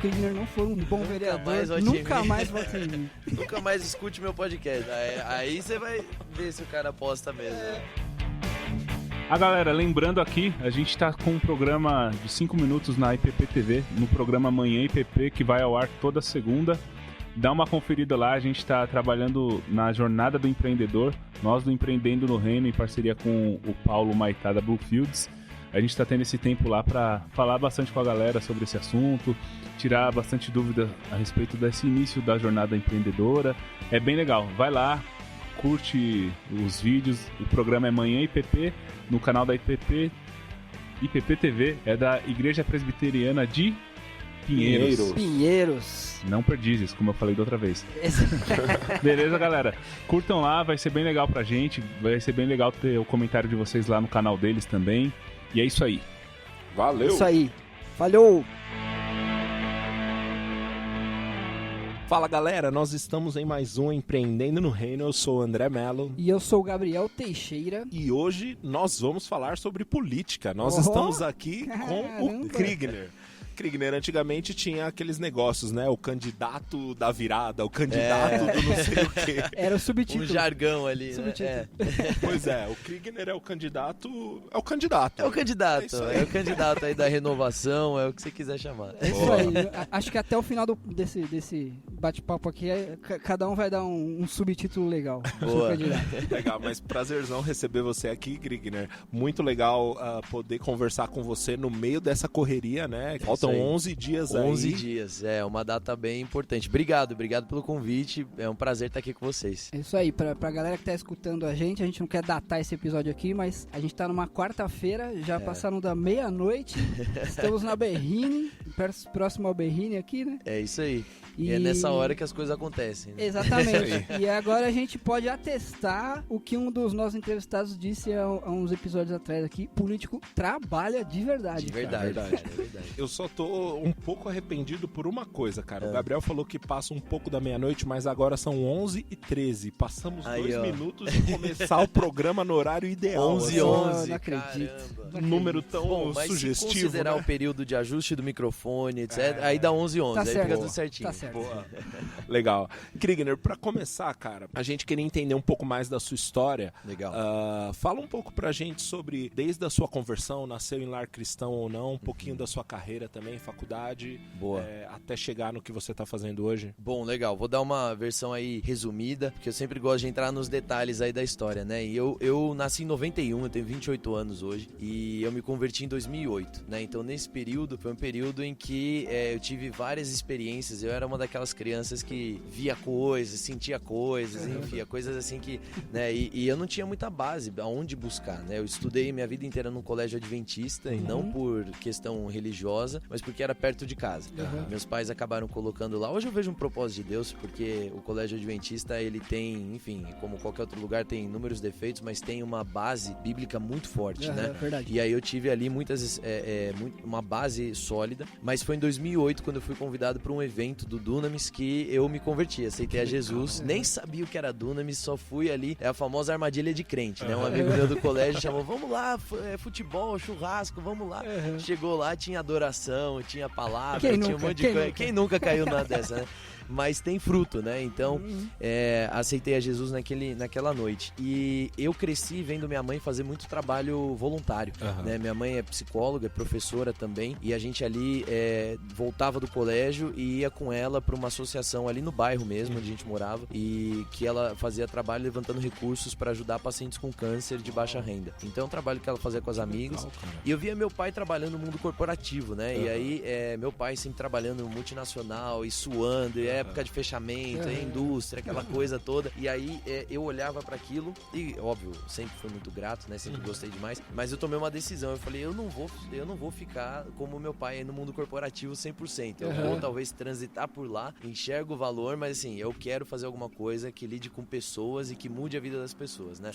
Kriegner não for um bom vereador, nunca mais vote em mim. Nunca mais escute meu podcast. Aí você vai ver se o cara aposta mesmo. Galera, lembrando aqui, a gente tá com um programa de 5 minutos na IPP TV, no programa Manhã IPP, que vai ao ar toda segunda. Dá uma conferida lá, a gente tá trabalhando na Jornada do Empreendedor, nós do Empreendendo no Reino, em parceria com o Paulo Maitá da Bluefields. A gente tá tendo esse tempo lá para falar bastante com a galera sobre esse assunto, tirar bastante dúvida a respeito desse início da jornada empreendedora. É bem legal, vai lá, curte os vídeos, o programa é Manhã IPP, no canal da IPP TV, é da Igreja Presbiteriana de Pinheiros. Não Perdizes, como eu falei da outra vez. Beleza, galera? Curtam lá, vai ser bem legal pra gente, vai ser bem legal ter o comentário de vocês lá no canal deles também. E é isso aí. Valeu! Isso aí. Falhou! Fala galera, nós estamos em mais um Empreendendo no Reino, eu sou o André Mello. E eu sou o Gabriel Teixeira. E hoje nós vamos falar sobre política, nós estamos aqui com o Kriegner. Kriegner, antigamente tinha aqueles negócios, né? O candidato da virada, o candidato do não sei o quê. Era o subtítulo. Um jargão ali, subtítulo. Né? Pois é, o Kriegner é o candidato... É o candidato. É o candidato aí da renovação, é o que você quiser chamar. É isso aí. Acho que até o final desse bate-papo aqui, cada um vai dar um subtítulo legal. Boa. Legal, mas prazerzão receber você aqui, Kriegner. Muito legal poder conversar com você no meio dessa correria, né? Faltam 11 dias aí. 11 dias, é uma data bem importante. Obrigado pelo convite, é um prazer estar aqui com vocês. É isso aí, pra galera que tá escutando a gente não quer datar esse episódio aqui, mas a gente tá numa quarta-feira, já passaram da meia-noite, estamos na Berrine, próximo ao Berrine aqui, né? É isso aí. E é nessa hora que as coisas acontecem. Né? Exatamente. E agora a gente pode atestar o que um dos nossos entrevistados disse há uns episódios atrás aqui: político trabalha de verdade. De verdade. Eu só tô um pouco arrependido por uma coisa, cara. O Gabriel falou que passa um pouco da meia-noite, mas agora são 11h13. Passamos 2 minutos de começar o programa no horário ideal. 11h11. Não acredito. Um número tão mas sugestivo, se considerar né? o período de ajuste do microfone, etc., aí dá 11h11. Tá aí certo. fica tudo certinho. Tá certo. Boa. Legal. Kriegner, pra começar, cara, a gente queria entender um pouco mais da sua história. Legal. Fala um pouco pra gente sobre, desde a sua conversão, nasceu em lar cristão ou não, um pouquinho da sua carreira também, faculdade, até chegar no que você tá fazendo hoje. Bom, legal. Vou dar uma versão aí resumida, porque eu sempre gosto de entrar nos detalhes aí da história, né? E eu nasci em 91, eu tenho 28 anos hoje, e eu me converti em 2008, né? Então, nesse período, foi um período em que eu tive várias experiências. Eu era uma daquelas crianças que via coisas, sentia coisas, enfim, coisas assim que, né? E eu não tinha muita base aonde buscar, né? Eu estudei minha vida inteira num colégio adventista, e não por questão religiosa, mas porque era perto de casa. Meus pais acabaram colocando lá. Hoje eu vejo um propósito de Deus, porque o colégio adventista, ele tem, enfim, como qualquer outro lugar, tem inúmeros defeitos, mas tem uma base bíblica muito forte, né? Verdade. E aí eu tive ali uma base sólida, mas foi em 2008 quando eu fui convidado para um evento do Dunamis que eu me converti, aceitei a Jesus, nem sabia o que era Dunamis, só fui ali, é a famosa armadilha de crente, né? Um amigo meu do colégio chamou, vamos lá, futebol, churrasco, vamos lá. Chegou lá, tinha adoração, tinha palavra, tinha um monte de coisa. Quem nunca caiu numa dessa, né? Mas tem fruto, né? Então, aceitei a Jesus naquela noite. E eu cresci vendo minha mãe fazer muito trabalho voluntário, né? Minha mãe é psicóloga, é professora também, e a gente ali voltava do colégio e ia com ela para uma associação ali no bairro mesmo, onde a gente morava, e que ela fazia trabalho levantando recursos para ajudar pacientes com câncer de baixa renda. Então, é um trabalho que ela fazia com as amigas. E eu via meu pai trabalhando no mundo corporativo, né? E aí, meu pai sempre trabalhando no multinacional e suando, época de fechamento, indústria, aquela coisa toda. E aí eu olhava para aquilo e, óbvio, sempre fui muito grato, né? Sempre gostei demais. Mas eu tomei uma decisão. Eu falei, eu não vou ficar como meu pai aí no mundo corporativo 100%. Eu vou talvez transitar por lá, enxergo o valor, mas assim, eu quero fazer alguma coisa que lide com pessoas e que mude a vida das pessoas, né?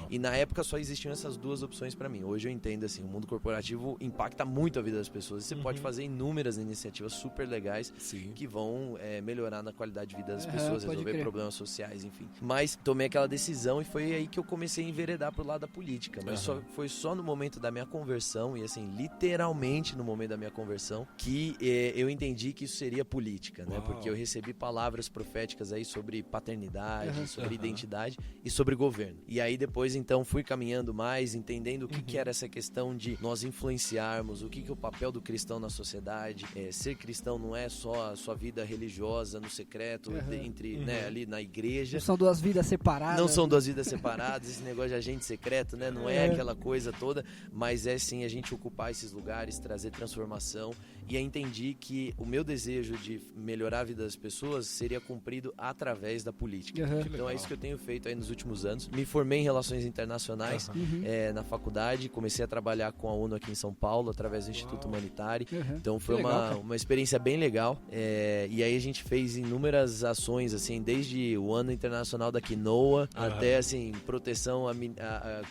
E na época só existiam essas duas opções para mim. Hoje eu entendo assim, o mundo corporativo impacta muito a vida das pessoas. E você pode fazer inúmeras iniciativas super legais que vão melhorar tornar na qualidade de vida das pessoas, resolver crer. problemas sociais, enfim. Mas tomei aquela decisão e foi aí que eu comecei a enveredar pro lado da política. Mas foi só no momento da minha conversão, e assim, literalmente no momento da minha conversão, que eu entendi que isso seria política, né? Porque eu recebi palavras proféticas aí sobre paternidade, sobre identidade e sobre governo. E aí depois, então, fui caminhando mais, entendendo o que era essa questão de nós influenciarmos, o que é o papel do cristão na sociedade. Ser cristão não é só a sua vida religiosa no secreto, entre, né, ali na igreja. Não são duas vidas separadas. Não são duas vidas separadas, esse negócio de agente secreto, né? Não é aquela coisa toda, mas é sim a gente ocupar esses lugares, trazer transformação. E aí entendi que o meu desejo de melhorar a vida das pessoas seria cumprido através da política. Então é isso que eu tenho feito aí nos últimos anos. Me formei em Relações Internacionais na faculdade, comecei a trabalhar com a ONU aqui em São Paulo, através do Instituto Humanitário. Então foi uma experiência bem legal. E aí a gente fez inúmeras ações, assim, desde o Ano Internacional da Quinoa até, assim, proteção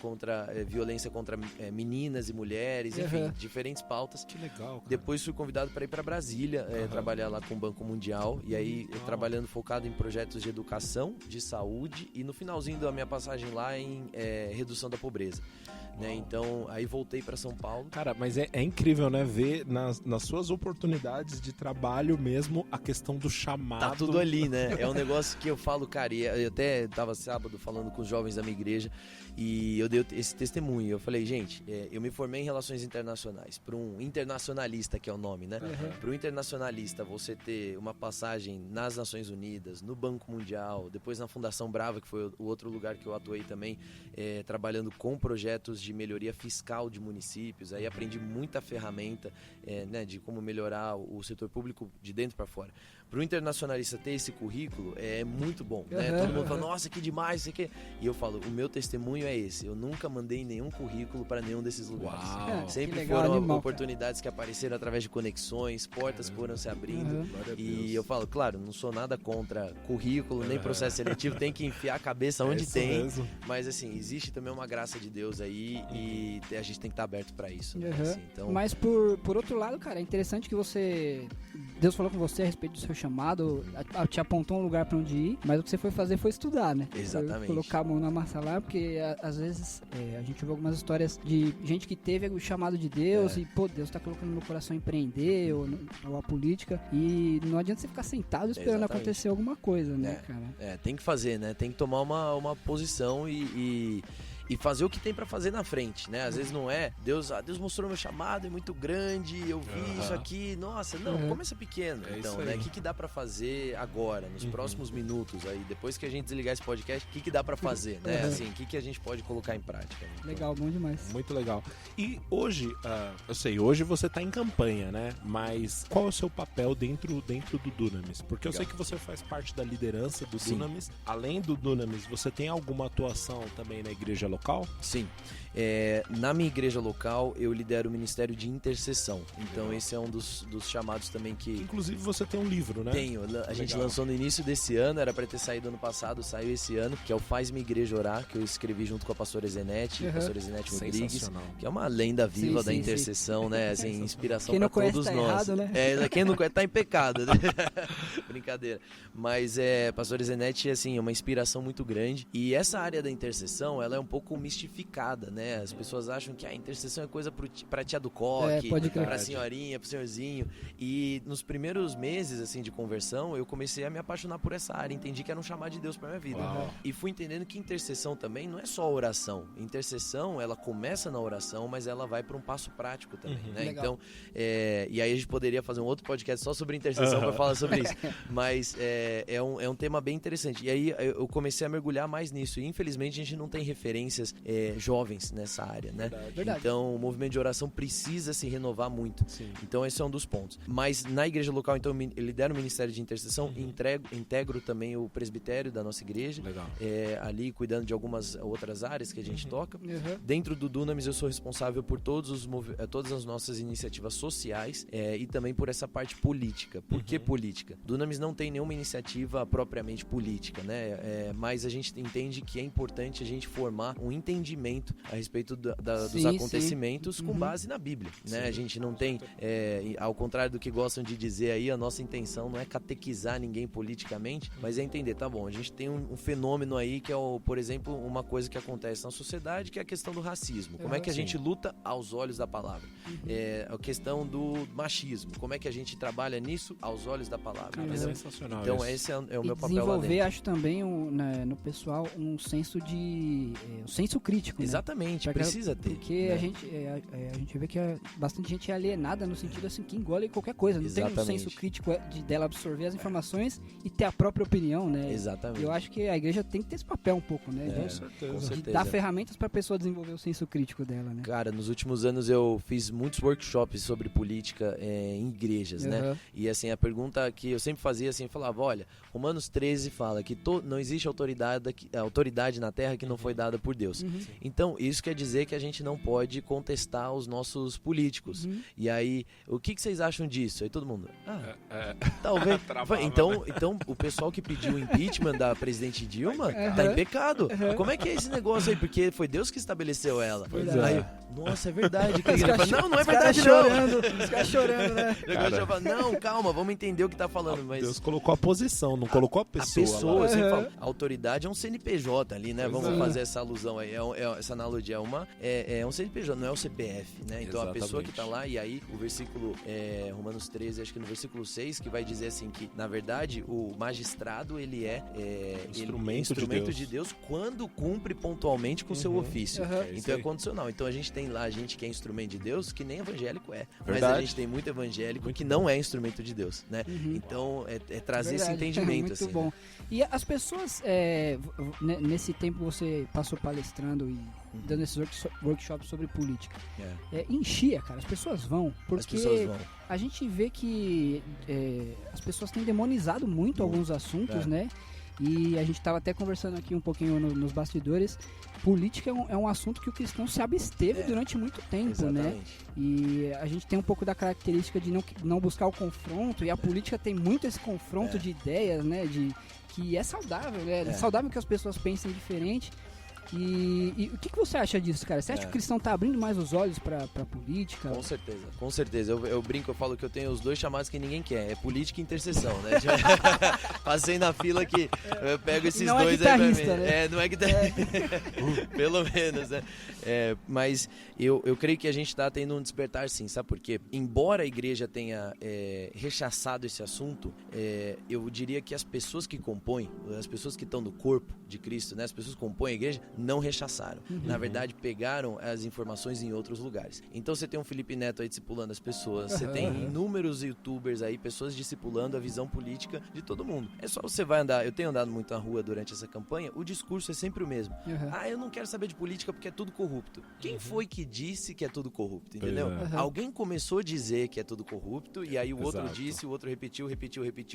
contra violência contra meninas e mulheres, enfim, diferentes pautas. Que legal, cara. Depois fui convidado para ir para Brasília, trabalhar lá com o Banco Mundial, e aí trabalhando focado em projetos de educação, de saúde e no finalzinho da minha passagem lá em redução da pobreza. Né? Então, aí voltei para São Paulo. Cara, mas é incrível, né? Ver nas suas oportunidades de trabalho mesmo a questão do chamado. Tá tudo ali, né? É um negócio que eu falo, cara, e eu até tava sábado falando com os jovens da minha igreja e eu dei esse testemunho. Eu falei, gente, eu me formei em Relações Internacionais. Para um internacionalista, que é o nome, né? Para um internacionalista, você ter uma passagem nas Nações Unidas, no Banco Mundial, depois na Fundação Brava, que foi o outro lugar que eu atuei também, trabalhando com projetos de melhoria fiscal de municípios. Aí aprendi muita ferramenta, né, de como melhorar o setor público de dentro para fora. Para o internacionalista ter esse currículo é muito bom, né? Todo mundo fala, nossa, que demais, isso aqui. E eu falo, o meu testemunho é esse. Eu nunca mandei nenhum currículo para nenhum desses lugares. Sempre foram oportunidades que apareceram através de conexões, portas foram se abrindo. E eu falo, claro, não sou nada contra currículo, nem processo seletivo, tem que enfiar a cabeça onde tem. Mesmo. Mas assim, existe também uma graça de Deus aí e a gente tem que estar aberto para isso. Né? Assim, então... Mas por outro lado, cara, é interessante que Deus falou com você a respeito do seu chamado, te apontou um lugar pra onde ir, mas o que você foi fazer foi estudar, né? Exatamente. Foi colocar a mão na massa lá, porque às vezes a gente ouve algumas histórias de gente que teve o chamado de Deus e, pô, Deus tá colocando no meu coração empreender ou a política, e não adianta você ficar sentado esperando acontecer alguma coisa, né, cara? Tem que fazer, né? Tem que tomar uma posição e fazer o que tem pra fazer na frente, né? Às vezes não é, Deus mostrou meu chamado, é muito grande, eu vi isso aqui, nossa, não, começa pequeno, então, né? O que dá pra fazer agora, nos próximos minutos aí, depois que a gente desligar esse podcast, o que dá pra fazer, né? Assim, o que a gente pode colocar em prática? Né? Legal, bom demais. Muito legal. E hoje, eu sei, hoje você tá em campanha, né? Mas qual é o seu papel dentro do Dunamis? Porque eu sei que você faz parte da liderança do Dunamis. Além do Dunamis, você tem alguma atuação também na igreja local? Sim. Na minha igreja local, eu lidero o Ministério de Intercessão. Então, esse é um dos chamados também que... Inclusive, você tem um livro, né? Tenho. A gente lançou no início desse ano, era para ter saído ano passado, saiu esse ano, que é o Faz Minha Igreja Orar, que eu escrevi junto com a pastora Zenete, pastora Zenete Rodrigues, que é uma lenda viva da intercessão, né? Assim, inspiração para todos tá nós. Errado, né? Quem não conhece tá em pecado, né? Brincadeira. Mas pastora Zenete, assim, é uma inspiração muito grande. E essa área da intercessão, ela é um pouco mistificada, né? As pessoas acham que a intercessão é coisa pra tia do coque, pra senhorinha, pro senhorzinho. E nos primeiros meses, assim, de conversão, eu comecei a me apaixonar por essa área. Entendi que era um chamado de Deus pra minha vida. E fui entendendo que intercessão também não é só oração. Intercessão, ela começa na oração, mas ela vai pra um passo prático também, né? Legal. Então, e aí a gente poderia fazer um outro podcast só sobre intercessão pra falar sobre isso. Mas é um tema bem interessante. E aí eu comecei a mergulhar mais nisso. E infelizmente a gente não tem referências jovens nessa área, né? Verdade. Então o movimento de oração precisa se renovar muito. Sim. Então esse é um dos pontos. Mas na igreja local, então, eu lidero o Ministério de Intercessão, integro também o presbitério da nossa igreja. Legal. Ali cuidando de algumas outras áreas que a gente toca. Dentro do Dunamis eu sou responsável por todas as nossas iniciativas sociais e também por essa parte política. Por que política? Dunamis não tem nenhuma iniciativa propriamente política, né? Mas a gente entende que é importante a gente formar um um entendimento a respeito dos Sim, acontecimentos com base na Bíblia, né? A gente não tem, ao contrário do que gostam de dizer aí, a nossa intenção não é catequizar ninguém politicamente, mas é entender, tá bom, a gente tem um fenômeno aí que é, por exemplo, uma coisa que acontece na sociedade, que é a questão do racismo. Como é que a gente luta aos olhos da palavra? A questão do machismo. Como é que a gente trabalha nisso aos olhos da palavra? É sensacional. Então esse é o meu papel lá desenvolver, dentro. acho também no pessoal um senso um senso crítico, né? Exatamente, precisa ter. Porque né? a gente vê que bastante gente é alienada no sentido assim, que engole qualquer coisa. Não tem um senso crítico dela absorver as informações e ter a própria opinião, né? Exatamente. Eu acho que a igreja tem que ter esse papel um pouco, né? Com certeza. De dar ferramentas para a pessoa desenvolver o senso crítico dela, né? Cara, nos últimos anos eu fiz muitos workshops sobre política em igrejas, né? E assim, a pergunta que eu sempre fazia assim, eu falava, olha, Romanos 13 fala que não existe autoridade na terra que não foi dada por Deus. Então, isso quer dizer que a gente não pode contestar os nossos políticos. E aí, o que vocês acham disso? Aí todo mundo, talvez. Então, o pessoal que pediu o impeachment da presidente Dilma tá em pecado. Como é que é esse negócio aí? Porque foi Deus que estabeleceu ela. Aí, nossa, é verdade. Não é verdade não. Os caras chorando, né? Não, calma, vamos entender o que tá falando. Mas Deus colocou a posição, não colocou a pessoa. A pessoa, eu sempre falo, a autoridade é um CNPJ ali, né? Vamos fazer essa alusão aí, essa analogia. É um CNPJ, não é o CPF, né? Então a pessoa que tá lá, e aí o versículo Romanos 13, acho que no versículo 6, que vai dizer assim que, na verdade, o magistrado, ele é instrumento de Deus quando cumpre pontualmente com o seu ofício. Então é condicional. Então a gente tem lá gente que é instrumento de Deus, que nem evangélico é. Mas a gente tem muito evangélico que não é instrumento de Deus, né? Então é trazer esse entendimento. Muito bom. E as pessoas, nesse tempo você passou palestrando e dando esses workshops sobre política, enchia, cara, as pessoas vão, porque a gente vê que as pessoas têm demonizado muito alguns assuntos, né? E a gente estava até conversando aqui um pouquinho nos bastidores. Política é um assunto que o cristão se absteve durante muito tempo, né? E a gente tem um pouco da característica de não buscar o confronto, e a política tem muito esse confronto de ideias, né? Que é saudável, né? É saudável que as pessoas pensem diferente. E o que você acha disso, cara? Você acha que o cristão tá abrindo mais os olhos pra política? Com certeza. Eu brinco, eu falo que eu tenho os dois chamados que ninguém quer. É política e intercessão, né? Passei na fila que eu pego esses não dois aí pra mim. Né? Não é guitarrista. Pelo menos, né? Mas eu creio que a gente tá tendo um despertar sim, sabe por quê? Embora a igreja tenha rechaçado esse assunto, eu diria que as pessoas que compõem, as pessoas que estão no corpo de Cristo, né? As pessoas que compõem a igreja, não rechaçaram. Na verdade, pegaram as informações em outros lugares. Então você tem um Felipe Neto aí discipulando as pessoas, você tem inúmeros youtubers aí, pessoas discipulando a visão política de todo mundo. É só você vai andar, eu tenho andado muito na rua durante essa campanha, o discurso é sempre o mesmo. Eu não quero saber de política porque é tudo corrupto. Quem foi que disse que é tudo corrupto, entendeu? Alguém começou a dizer que é tudo corrupto, e aí o outro disse, o outro repetiu,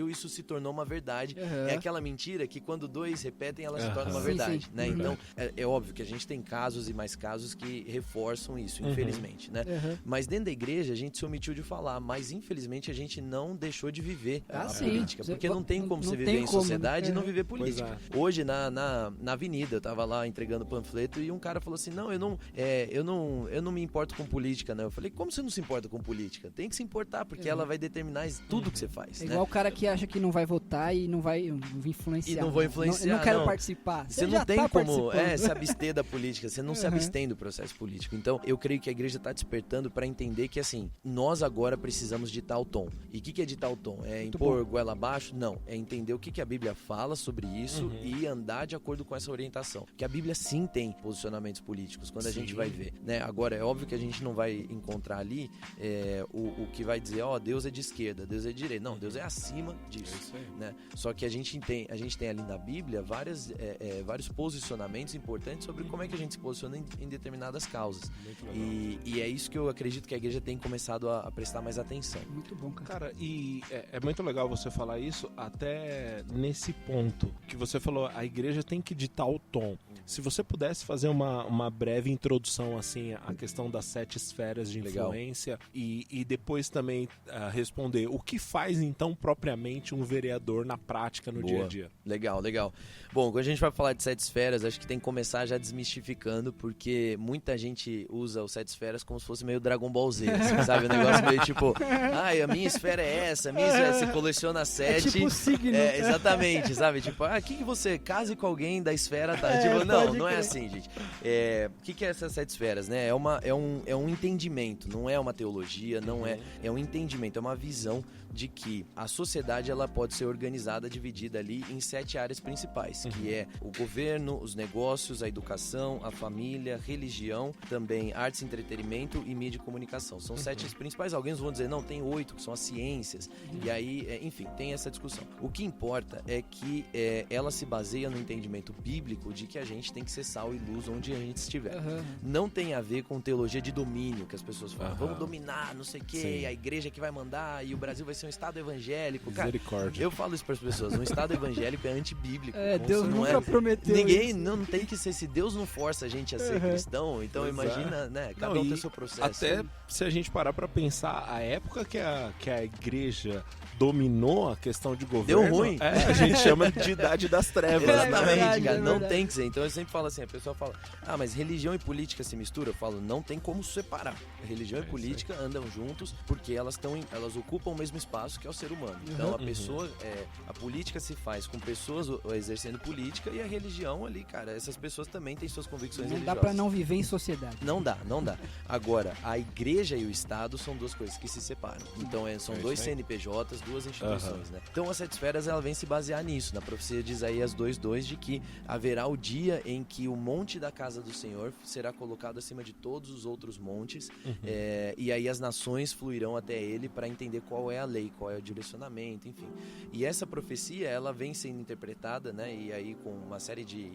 isso se tornou uma verdade. É aquela mentira que quando dois repetem, ela se torna uma verdade, né? Então, é óbvio que a gente tem casos e mais casos que reforçam isso, infelizmente, né? Mas dentro da igreja a gente se omitiu de falar, mas infelizmente a gente não deixou de viver a política, porque não tem como você viver em sociedade e não viver política. Hoje na avenida eu tava lá entregando panfleto e um cara falou assim, eu não me importo com política, né? Eu falei, como você não se importa com política? Tem que se importar, porque ela vai determinar tudo que você faz, né? Igual o cara que acha que não vai votar e não vai influenciar. E não vou influenciar, não quero participar. Você não tem como se abster da política, você não se abstém do processo político. Então, eu creio que a igreja está despertando para entender que, assim, nós agora precisamos ditar o tom. E o que é ditar o tom? É impor goela abaixo? Não. É entender o que a Bíblia fala sobre isso e andar de acordo com essa orientação. Porque a Bíblia sim tem posicionamentos políticos, quando a gente vai ver, né? Agora, é óbvio que a gente não vai encontrar ali o que vai dizer, Deus é de esquerda, Deus é de direita. Não, Deus é acima disso, né? Só que a gente tem ali na Bíblia vários posicionamentos importantes sobre como é que a gente se posiciona em determinadas causas. E é isso que eu acredito que a igreja tem começado a prestar mais atenção. Muito bom, cara. Cara, e é muito legal você falar isso até nesse ponto que você falou, a igreja tem que ditar o tom. Se você pudesse fazer uma breve introdução assim à questão das 7 esferas de influência e depois também responder o que faz então propriamente um vereador na prática no dia a dia. Legal. Bom, quando a gente vai falar de 7 esferas, acho que tem que começar já desmistificando, porque muita gente usa os 7 esferas como se fosse meio Dragon Ball Z, assim, sabe? O negócio meio tipo, a minha esfera é essa, a minha esfera, você coleciona 7. É tipo signo. Exatamente, sabe? Tipo, que você case com alguém da esfera, tá? Tipo, não é assim, gente. O que é essas 7 esferas, né? É um entendimento, não é uma teologia, não é um entendimento, é uma visão de que a sociedade ela pode ser organizada, dividida ali em 7 áreas principais, que é o governo, os negócios, a educação, a família, religião, também artes, entretenimento e mídia e comunicação. São 7 as principais. Alguns vão dizer, não, tem 8, que são as ciências. E aí, enfim, tem essa discussão. O que importa é que ela se baseia no entendimento bíblico de que a gente tem que ser sal e luz onde a gente estiver. Não tem a ver com teologia de domínio, que as pessoas falam, vamos dominar, não sei o quê, a igreja que vai mandar e o Brasil vai ser um estado evangélico. Cara, eu falo isso para as pessoas, um estado evangélico é antibíblico. Deus nunca prometeu ninguém isso. Não tem que ser, se Deus não força a gente a ser cristão, então imagina, né, cada um tem o seu processo. Até se a gente parar para pensar, a época que a igreja dominou a questão de governo, deu ruim. A gente chama de idade das trevas. Exatamente, cara, não tem que ser. Então eu sempre falo assim, a pessoa fala, mas religião e política se misturam? Eu falo, não tem como separar. Religião e política andam juntos porque elas ocupam o mesmo espaço que é o ser humano. Então a pessoa, a política se faz com pessoas exercendo política e a religião ali, cara, essas pessoas também têm suas convicções religiosas. Não dá pra não viver em sociedade. Não dá. Agora, a igreja e o Estado são duas coisas que se separam. Então são dois CNPJs, duas instituições, né? Então as 7 esferas, ela vem se basear nisso, na profecia de Isaías 2:2, de que haverá o dia em que o monte da casa do Senhor será colocado acima de todos os outros montes, e aí as nações fluirão até ele para entender qual é a lei, qual é o direcionamento, enfim. E essa profecia, ela vem sendo interpretada, né, e aí com uma série de,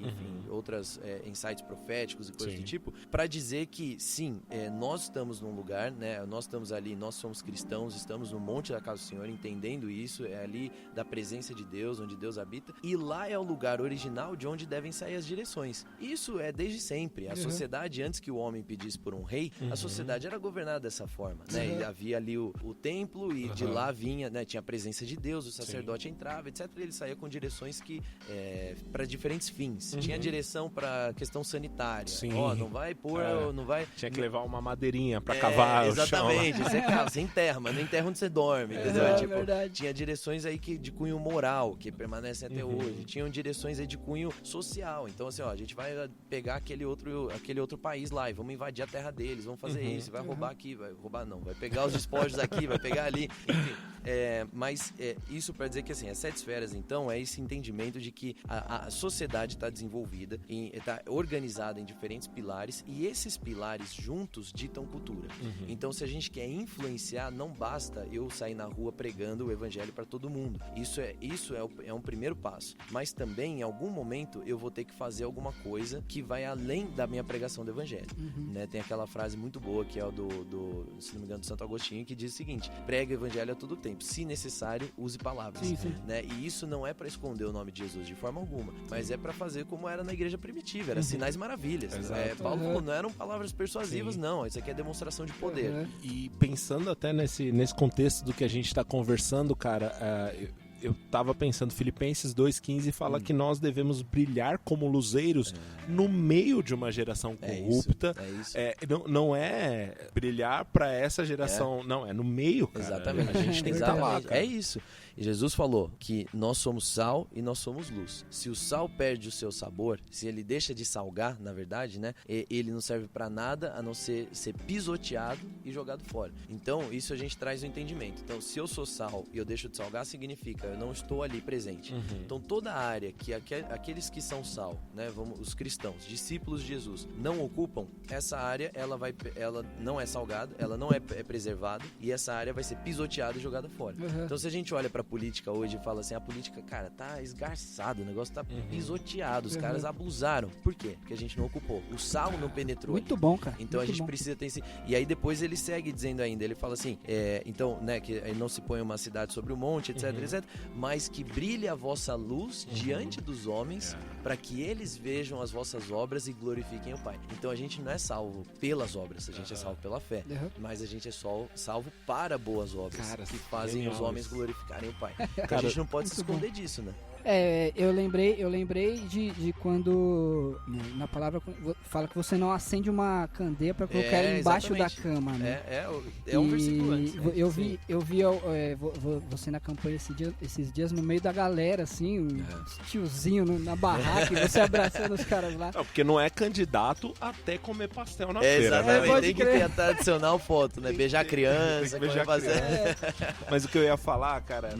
outras insights proféticos e coisas do tipo, para dizer que, sim, nós estamos num lugar, né, nós estamos ali, nós somos cristãos, estamos no monte da casa do Senhor, entendendo isso, é ali da presença de Deus, onde Deus habita, e lá é o lugar original de onde devem sair as direções. Isso é desde sempre. A sociedade, antes que o homem pedisse por um rei, a sociedade era governada dessa forma, né? E havia ali o templo e de lá vinha, né, tinha a presença de Deus, o sacerdote entrava, etc. E ele saía com direções que para diferentes fins. Tinha direção para questão sanitária. Não vai pôr, não vai. Tinha que levar uma madeirinha para cavar exatamente. o chão. Você enterra, mas não enterra onde você dorme, entendeu? Tipo, tinha direções aí de cunho moral, que permanecem até hoje. Tinham direções aí de cunho social. Então, assim, a gente vai pegar aquele outro país lá e vamos invadir a terra deles, vamos fazer isso, vai roubar aqui, vai pegar os despojos aqui, vai pegar ali, enfim. Mas isso para dizer que, assim, as 7 esferas, então, é esse entendimento de que a sociedade está desenvolvida, está organizada em diferentes pilares, e esses pilares juntos ditam cultura. Então, se a gente quer influenciar, não basta eu sair na rua pregando o evangelho para todo mundo. Isso é um primeiro passo. Mas também, em algum momento, eu vou ter que fazer alguma coisa que vai além da minha pregação do evangelho. Né? Tem aquela frase muito boa que é o se não me engano, do Santo Agostinho, que diz o seguinte: prega o evangelho a todo tempo, se necessário, use palavras. Né? E isso não é para esconder o nome de Jesus de forma alguma, mas é para fazer como era na igreja primitiva, era sinais e maravilhas. Paulo falou, não eram palavras persuasivas, não, isso aqui é demonstração de poder. E pensando até nesse contexto do que a gente está conversando, cara, eu tava pensando, Filipenses 2,15 fala que nós devemos brilhar como luzeiros no meio de uma geração corrupta. Não é brilhar para essa geração, não, é no meio, cara. Exatamente. A gente tem que estar lá, cara. É isso. E Jesus falou que nós somos sal e nós somos luz. Se o sal perde o seu sabor, se ele deixa de salgar, na verdade, né, ele não serve para nada a não ser pisoteado e jogado fora. Então, isso a gente traz o entendimento. Então, se eu sou sal e eu deixo de salgar, significa eu não estou ali presente. Então, toda a área que aqueles que são sal, né, os cristãos, discípulos de Jesus, não ocupam, essa área ela não é salgada, ela não é preservada, e essa área vai ser pisoteada e jogada fora. Então, se a gente olha para política hoje e fala assim, a política, cara, tá esgarçado, o negócio tá pisoteado, os caras abusaram. Por quê? Porque a gente não ocupou. O sal não penetrou. Muito bom, cara. Então muito a gente precisa ter esse... E aí depois ele segue dizendo ainda, ele fala assim, então, né, que não se põe uma cidade sobre o monte, etc, etc, mas que brilhe a vossa luz diante dos homens, para que eles vejam as vossas obras e glorifiquem o Pai. Então a gente não é salvo pelas obras, a gente é salvo pela fé, mas a gente é salvo para boas obras, cara, que fazem os homens glorificarem o Pai. Então a gente não pode se esconder disso, né? Eu lembrei de quando na palavra fala que você não acende uma candeia para colocar ela embaixo da cama, né? É um versículo antes. Eu vi você na campanha esses dias no meio da galera, assim, um tiozinho na barraca, e você abraçando os caras lá. Não, porque não é candidato até comer pastel na feira, né? Exatamente, tem que ter a tradicional foto, né? Beijar criança, beijar criança. Mas o que eu ia falar, cara,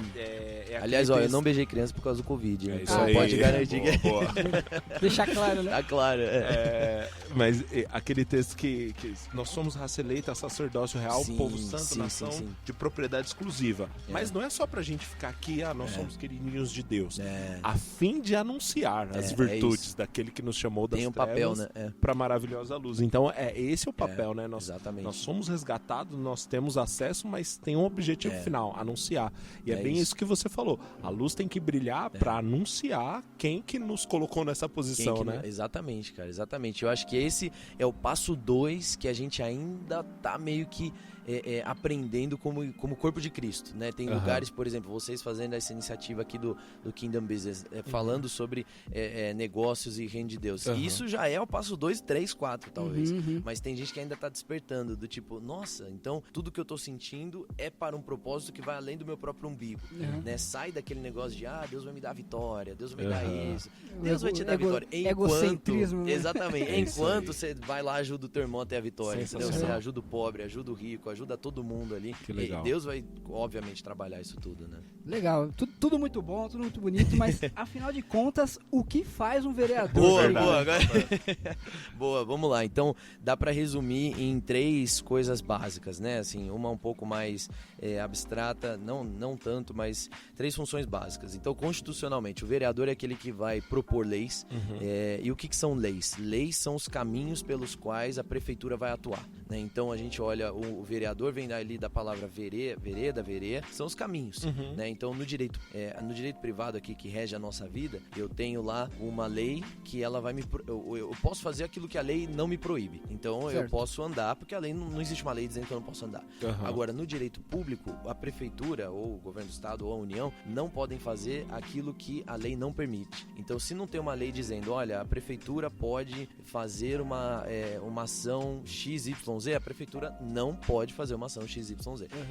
aliás, olha, eu não beijei criança por causa do Covid. Isso aí. Pode garantir que... Boa. Deixar claro, né? Tá claro. Mas aquele texto que nós somos raça eleita, sacerdócio real, povo santo, nação de propriedade exclusiva. Mas não é só pra gente ficar aqui, nós somos queridinhos de Deus. A fim de anunciar as virtudes daquele que nos chamou das trevas papel, né? pra maravilhosa luz. Então, esse é o papel, né? Exatamente. Nós somos resgatados, nós temos acesso, mas tem um objetivo final, anunciar. E é bem isso que você falou. A luz tem que brilhar pra anunciar quem que nos colocou nessa posição, né? Exatamente, cara, exatamente. Eu acho que esse é o passo 2 que a gente ainda tá meio que aprendendo como corpo de Cristo, né? Tem lugares, por exemplo, vocês fazendo essa iniciativa aqui do Kingdom Business, falando sobre negócios e reino de Deus. E isso já é o passo 2, 3, 4, talvez. Mas tem gente que ainda tá despertando, do tipo, nossa, então tudo que eu tô sentindo é para um propósito que vai além do meu próprio umbigo, né? Sai daquele negócio de, Deus vai me dar a vitória, Deus vai me dar isso, Deus vai te dar a vitória. Egocentrismo, né? Exatamente. Enquanto você vai lá, ajuda o teu irmão a ter a vitória, entendeu? Você ajuda o pobre, ajuda o rico, ajuda todo mundo ali. Que legal. E Deus vai, obviamente, trabalhar isso tudo, né? Legal. Tudo muito bom, tudo muito bonito, mas, afinal de contas, o que faz um vereador? Boa. Boa, vamos lá. Então, dá pra resumir em 3 coisas básicas, né? Assim, uma um pouco mais abstrata, não tanto, mas 3 funções básicas. Então, constitucionalmente, o vereador é aquele que vai propor leis. E o que são leis? Leis são os caminhos pelos quais a prefeitura vai atuar, né? Então, a gente olha, o vereador vem ali da palavra vereda, são os caminhos, né? Então, no direito privado aqui que rege a nossa vida, eu tenho lá uma lei que ela vai eu posso fazer aquilo que a lei não me proíbe. Então, eu posso andar, porque a lei não existe uma lei dizendo que eu não posso andar. Agora, no direito público, a prefeitura, ou o governo do estado, ou a União, não podem fazer aquilo que a lei não permite. Então, se não tem uma lei dizendo, olha, a prefeitura pode fazer uma ação XYZ, a prefeitura não pode fazer uma ação XYZ.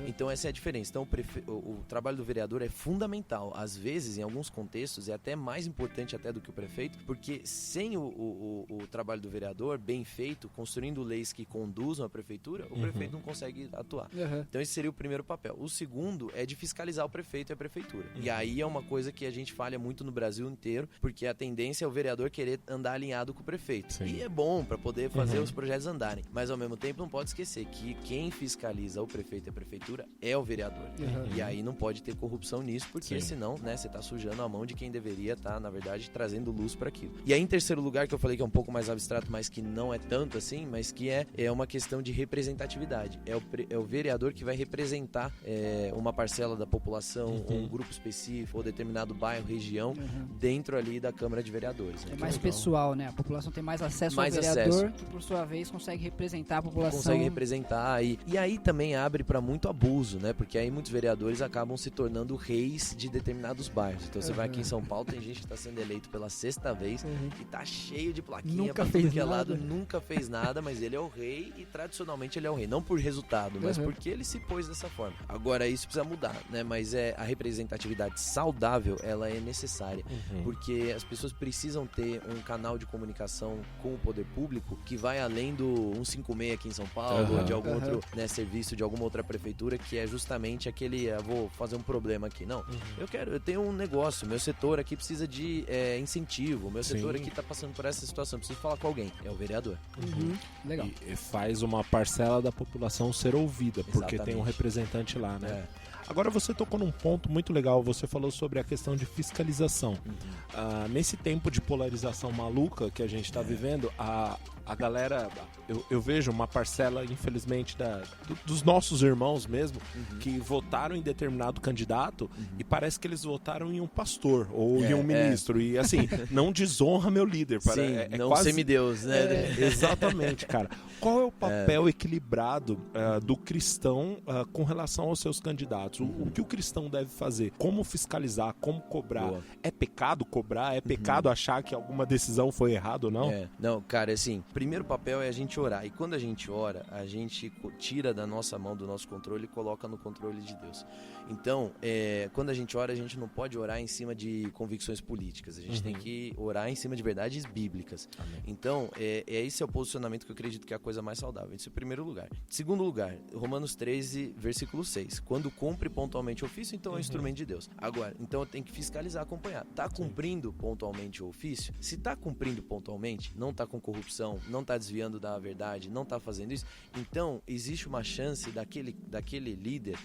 Então, essa é a diferença. Então, o trabalho do vereador é fundamental. Às vezes, em alguns contextos, é até mais importante até do que o prefeito, porque sem o trabalho do vereador bem feito, construindo leis que conduzam a prefeitura, o prefeito não consegue atuar. Então, esse seria o primeiro papel. O segundo é de fiscalizar o prefeito e a prefeitura. E aí é uma coisa que a gente falha muito no Brasil inteiro, porque a tendência é o vereador querer andar alinhado com o prefeito. Sim. E é bom para poder fazer os projetos andarem. Mas, ao mesmo tempo, não pode esquecer que quem fiscaliza o prefeito e a prefeitura é o vereador. E aí não pode ter corrupção nisso, porque senão, né, você tá sujando a mão de quem deveria estar, na verdade, trazendo luz para aquilo. E aí, em terceiro lugar, que eu falei que é um pouco mais abstrato, mas que não é tanto assim, mas que é uma questão de representatividade. É o vereador que vai representar uma parcela da população, ou um grupo específico, ou determinado bairro, região, dentro ali da Câmara de Vereadores. Né? É mais pessoal, né? A população tem mais acesso ao vereador, que por sua vez consegue representar a população. Consegue representar. E aí também abre para muito abuso, né? Porque aí muitos vereadores acabam se tornando reis de determinados bairros. Então você vai aqui em São Paulo, tem gente que está sendo eleito pela 6ª vez e tá cheio de plaquinha pra tudo que é lado, nunca fez nada, mas ele é o rei e tradicionalmente ele é o rei. Não por resultado, mas porque ele se pôs dessa forma. Agora isso precisa mudar, né? Mas a representatividade saudável, ela é necessária. Porque as pessoas precisam ter um canal de comunicação com o poder público que vai além do 156 aqui em São Paulo, ou de algum outro, né, serviço de alguma outra prefeitura, que é justamente aquele, vou fazer um problema aqui. Não, eu tenho um negócio, meu setor aqui precisa de incentivo, meu setor aqui tá passando por essa situação, preciso falar com alguém, é o vereador. Legal. E faz uma parcela da população ser ouvida, porque tem um representante lá, né? Agora você tocou num ponto muito legal, você falou sobre a questão de fiscalização. Nesse tempo de polarização maluca que a gente está vivendo, a galera, eu vejo uma parcela, infelizmente, dos nossos irmãos mesmo, que votaram em determinado candidato e parece que eles votaram em um pastor ou em um ministro. E assim, não desonra meu líder. Não quase semideus, né? Exatamente, cara. Qual é o papel equilibrado do cristão com relação aos seus candidatos? impostos. O que o cristão deve fazer? Como fiscalizar? Como cobrar? Boa. É pecado cobrar? É pecado achar que alguma decisão foi errada ou não? Não, cara, assim, primeiro papel é a gente orar. E quando a gente ora, a gente tira da nossa mão, do nosso controle e coloca no controle de Deus. Então, quando a gente ora, a gente não pode orar em cima de convicções políticas. A gente tem que orar em cima de verdades bíblicas. Amém. Então, esse é o posicionamento que eu acredito que é a coisa mais saudável. Isso é o primeiro lugar. Segundo lugar, Romanos 13, versículo 6. Quando cumpre pontualmente o ofício, então é um instrumento de Deus. Agora, então eu tenho que fiscalizar, acompanhar. Tá cumprindo pontualmente o ofício? Se tá cumprindo pontualmente, não tá com corrupção, não tá desviando da verdade, não tá fazendo isso, então existe uma chance daquele líder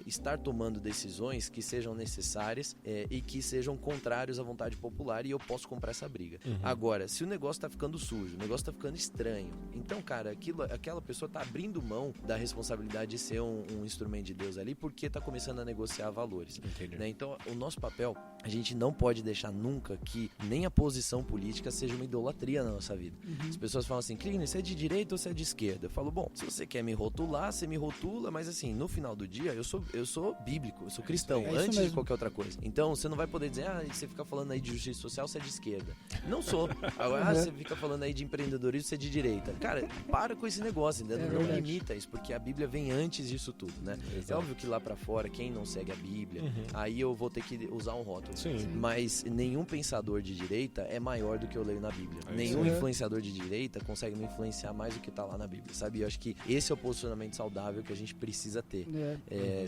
estar tomando decisões que sejam necessárias e que sejam contrários à vontade popular, e eu posso comprar essa briga. Agora, se o negócio tá ficando sujo, o negócio tá ficando estranho, então, cara, aquela pessoa tá abrindo mão da responsabilidade de ser um instrumento de Deus ali, porque tá começando a negociar valores. Né? Então, o nosso papel, a gente não pode deixar nunca que nem a posição política seja uma idolatria na nossa vida. As pessoas falam assim, Krigner, você é de direita ou você é de esquerda? Eu falo, bom, se você quer me rotular, você me rotula, mas assim, no final do dia, eu sou bíblico, eu sou cristão, antes de qualquer outra coisa. Então, você não vai poder dizer, você fica falando aí de justiça social, você é de esquerda. Não sou. Agora, você fica falando aí de empreendedorismo, você é de direita. Cara, para com esse negócio, ainda não limita isso, porque a Bíblia vem antes disso tudo, né? É óbvio que lá pra fora, quem não segue a Bíblia, aí eu vou ter que usar um rótulo. Sim. Mas nenhum pensador de direita é maior do que eu leio na Bíblia. Nenhum influenciador de direita consegue me influenciar mais do que tá lá na Bíblia, sabe? Eu acho que esse é o posicionamento saudável que a gente precisa ter.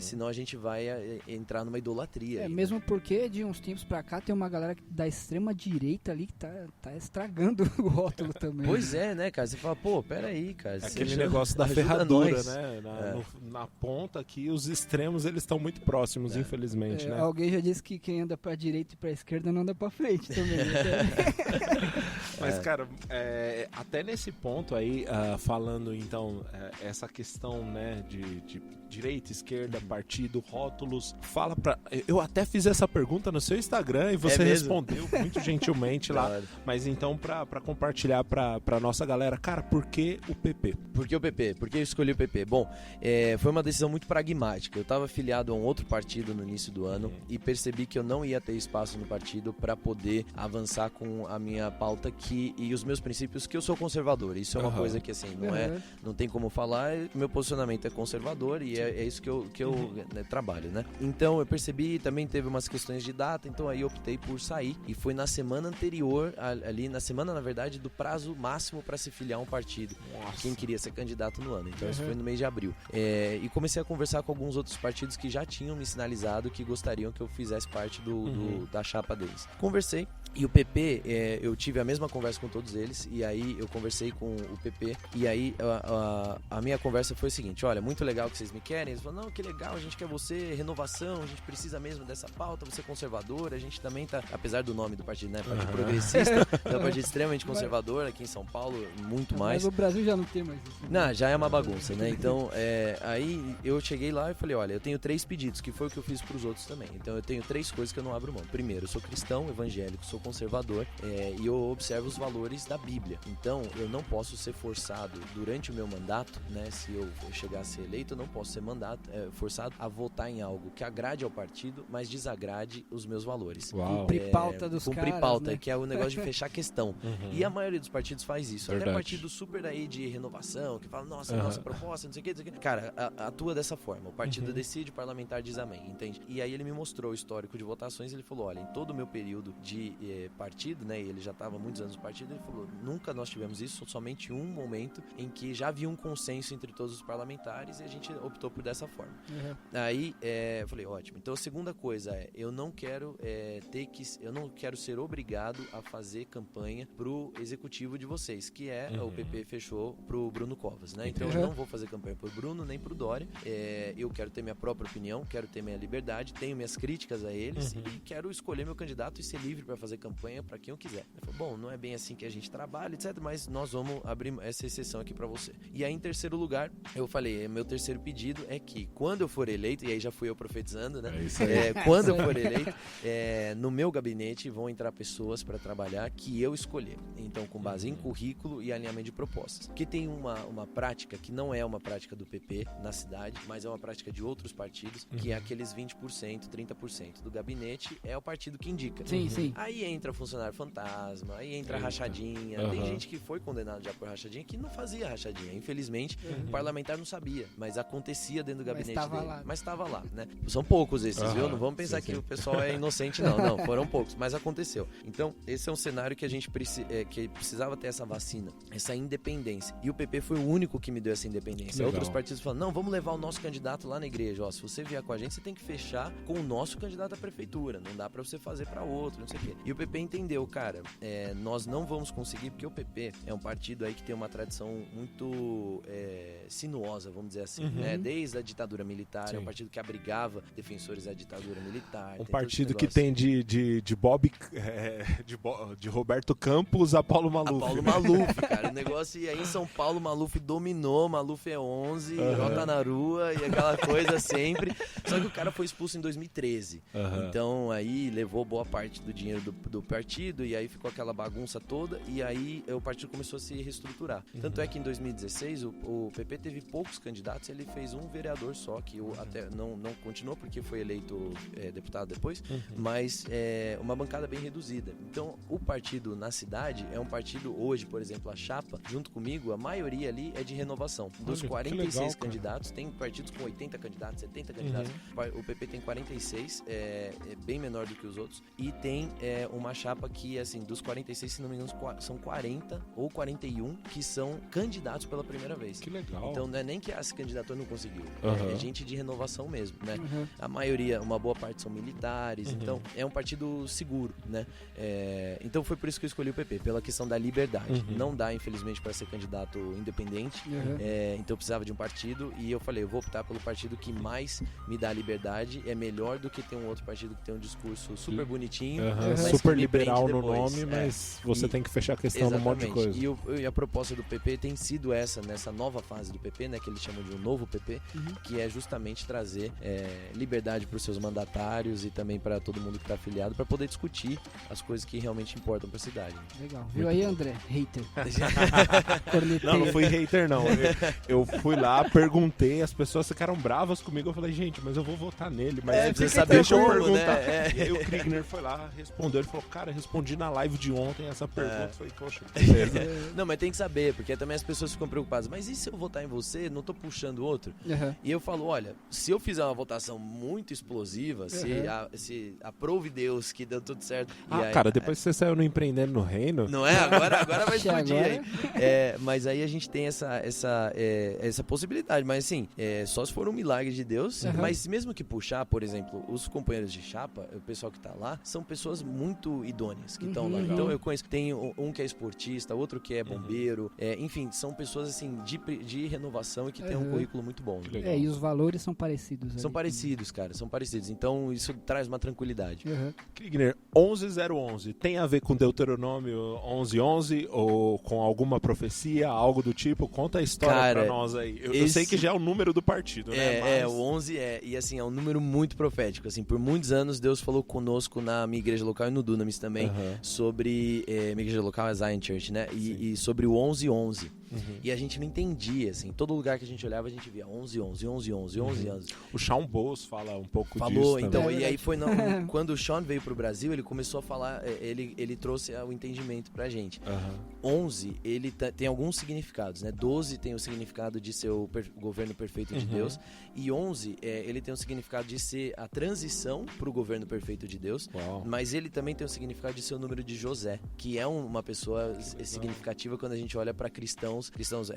Senão a gente vai entrar numa idolatria. Mesmo porque de uns tempos pra cá tem uma galera da extrema direita ali que tá estragando o rótulo também. Pois é, né, cara? Você fala, pô, peraí, cara. Aquele negócio da ferradura, né? Na ponta aqui, os extremos, eles estão muito próximos, infelizmente, né? Alguém já disse que quem anda pra direita e pra esquerda não anda pra frente também. Mas, cara, até nesse ponto aí, falando, então, essa questão, né, de direita, esquerda, partido, rótulos, fala pra... Eu até fiz essa pergunta no seu Instagram e você respondeu muito gentilmente lá. Mas então, pra compartilhar pra nossa galera, cara, por que o PP? Por que o PP? Por que eu escolhi o PP? Bom, foi uma decisão muito pragmática. Eu estava afiliado a um outro partido no início do ano e percebi que eu não ia ter espaço no partido para poder avançar com a minha pauta e os meus princípios, que eu sou conservador. Isso é uma coisa que, assim, não tem como falar. Meu posicionamento é conservador e é isso que eu trabalho, né? Então, eu percebi, também teve umas questões de data, então aí eu optei por sair. E foi na semana anterior, ali na semana, na verdade, do prazo máximo para se filiar a um partido. Nossa. Quem queria ser candidato no ano. Então, isso foi no mês de abril. E comecei a conversar com alguns outros partidos que já tinham me sinalizado que gostariam que eu fizesse parte da chapa deles. Conversei. E o PP, eu tive a mesma conversa com todos eles, e aí eu conversei com o PP, e aí a minha conversa foi o seguinte: olha, muito legal que vocês me querem. Eles falaram, não, que legal, a gente quer você, renovação, a gente precisa mesmo dessa pauta, você é conservador, a gente também tá, apesar do nome do partido, né, partido progressista, é um partido extremamente conservador, aqui em São Paulo, muito mais. Mas o Brasil já não tem mais isso. Não, já é uma bagunça, né? Então, aí eu cheguei lá e falei, olha, eu tenho 3 pedidos, que foi o que eu fiz pros outros também. Então eu tenho 3 coisas que eu não abro mão. Primeiro, eu sou cristão, evangélico, sou conservador, e eu observo os valores da Bíblia. Então, eu não posso ser forçado durante o meu mandato, né? Se eu chegar a ser eleito, eu não posso ser forçado a votar em algo que agrade ao partido, mas desagrade os meus valores. Cumprir pauta dos caras, cumprir pauta, né? que é o negócio de fechar questão. E a maioria dos partidos faz isso. Verdade. Até partido super aí de renovação, que fala, nossa proposta, não sei o que. Cara, atua dessa forma. O partido decide, o parlamentar diz amém, entende? E aí ele me mostrou o histórico de votações, ele falou, olha, em todo o meu período de partido, né, e ele já estava há muitos anos no partido, ele falou, nunca nós tivemos isso, somente um momento em que já havia um consenso entre todos os parlamentares e a gente optou por dessa forma. Aí, eu falei, ótimo. Então a segunda coisa eu não quero eu não quero ser obrigado a fazer campanha pro executivo de vocês, que o PP fechou pro Bruno Covas, né? Então eu não vou fazer campanha pro Bruno nem pro Dória. Eu quero ter minha própria opinião, quero ter minha liberdade, tenho minhas críticas a eles e quero escolher meu candidato e ser livre para fazer campanha para quem eu quiser. Ele falou, bom, não é bem assim que a gente trabalha, etc, mas nós vamos abrir essa exceção aqui para você. E aí, em terceiro lugar, eu falei, meu terceiro pedido é que quando eu for eleito, e aí já fui eu profetizando, né? Quando eu for eleito, no meu gabinete vão entrar pessoas para trabalhar que eu escolher. Então, com base em currículo e alinhamento de propostas. Porque tem uma prática que não é uma prática do PP na cidade, mas é uma prática de outros partidos, que é aqueles 20%, 30% do gabinete é o partido que indica. Sim. Aí entra funcionário fantasma, aí entra rachadinha. Tem gente que foi condenado já por rachadinha que não fazia rachadinha. Infelizmente, o parlamentar não sabia, mas acontecia dentro do gabinete dele. Mas estava lá, né? São poucos esses, viu? Não vamos pensar que o pessoal é inocente, não. Não, foram poucos, mas aconteceu. Então, esse é um cenário que a gente que precisava ter essa vacina, essa independência. E o PP foi o único que me deu essa independência. Outros partidos falam, não, vamos levar o nosso candidato lá na igreja. Ó, se você vier com a gente, você tem que fechar com o nosso candidato à prefeitura. Não dá pra você fazer pra outro, não sei o quê. E o PP entendeu, cara, nós não vamos conseguir, porque o PP é um partido aí que tem uma tradição muito sinuosa, vamos dizer assim, né? Desde a ditadura militar, é um partido que abrigava defensores da ditadura militar. Um partido que tem de Roberto Campos a Paulo Maluf. A Paulo Maluf, cara. O negócio, e aí em São Paulo, Maluf dominou, Maluf é 11, Jota na rua e aquela coisa sempre. Só que o cara foi expulso em 2013. Então aí levou boa parte do dinheiro do partido e aí ficou aquela bagunça toda e aí o partido começou a se reestruturar. Tanto é que em 2016 o PP teve poucos candidatos, ele fez um vereador só, que até não continuou porque foi eleito deputado depois, mas uma bancada bem reduzida. Então o partido na cidade é um partido hoje, por exemplo, a chapa, junto comigo, a maioria ali é de renovação. Dos 46 candidatos, tem partidos com 80 candidatos, 70 candidatos. O PP tem 46, é bem menor do que os outros. E tem uma chapa que, assim, dos 46, se não me engano, são 40 ou 41 que são candidatos pela primeira vez. Que legal. Então não é nem que se candidatou e não conseguiu. É gente de renovação mesmo, né? A maioria, uma boa parte são militares. Então é um partido seguro, né? Então foi por isso que eu escolhi o PP, pela questão da liberdade. Não dá, infelizmente, para ser candidato independente. Então eu precisava de um partido e eu falei, eu vou optar pelo partido que mais me dá liberdade. É melhor do que ter um outro partido que tem um discurso super bonitinho, super liberal no nome, mas você tem que fechar a questão num monte de coisa. E a proposta do PP tem sido essa, nessa nova fase do PP, né, que eles chamam de um novo PP, que é justamente trazer liberdade para os seus mandatários e também para todo mundo que está afiliado, para poder discutir as coisas que realmente importam para a cidade. Legal. Viu aí, André? Hater. Não fui hater, não. Eu fui lá, perguntei, as pessoas ficaram bravas comigo, eu falei, gente, mas eu vou votar nele. Mas você saber deixa eu como, perguntar. Né? E aí o Krigner foi lá, respondeu, ele falou, cara, respondi na live de ontem essa pergunta. Eu falei, poxa, beleza. Não, mas tem que saber, porque também as pessoas ficam preocupadas, mas e se eu votar em você, não tô puxando outro? E eu falo, olha, se eu fizer uma votação muito explosiva, se aprove Deus que deu tudo certo... aí, cara, depois que você saiu no Empreendendo no Reino... Não é? Agora vai explodir aí. Mas aí a gente tem essa possibilidade, mas assim, só se for um milagre de Deus, mas mesmo que puxar, por exemplo, os companheiros de chapa, o pessoal que tá lá, são pessoas muito idôneas que estão lá. Então eu conheço, tem um que é esportista, outro que é bombeiro, enfim, são pessoas assim de renovação e que têm um currículo muito bom. Né? E os valores são parecidos. São parecidos, cara, são parecidos. Então isso traz uma tranquilidade. Krigner, 11011, tem a ver com Deuteronômio 11:11 ou com alguma profecia, algo do tipo? Conta a história pra nós aí. Eu sei que já é o número do partido, né? O 11 e assim, é um número muito profético. Assim, por muitos anos Deus falou conosco na minha igreja local e no Dunamis também sobre minha igreja local é Zion Church, né? E sobre o 11:11. E a gente não entendia, assim, todo lugar que a gente olhava a gente via 11:11. O Sean Bowles fala um pouco disso. Falou, então, e aí foi quando o Sean veio pro Brasil, ele começou a falar, ele trouxe o entendimento pra gente. 11, ele tem alguns significados, né? 12 tem o significado de ser o governo perfeito de Deus, e 11, ele tem o significado de ser a transição pro governo perfeito de Deus, mas ele também tem o significado de ser o número de José, que é uma pessoa significativa quando a gente olha pra cristãos cristãos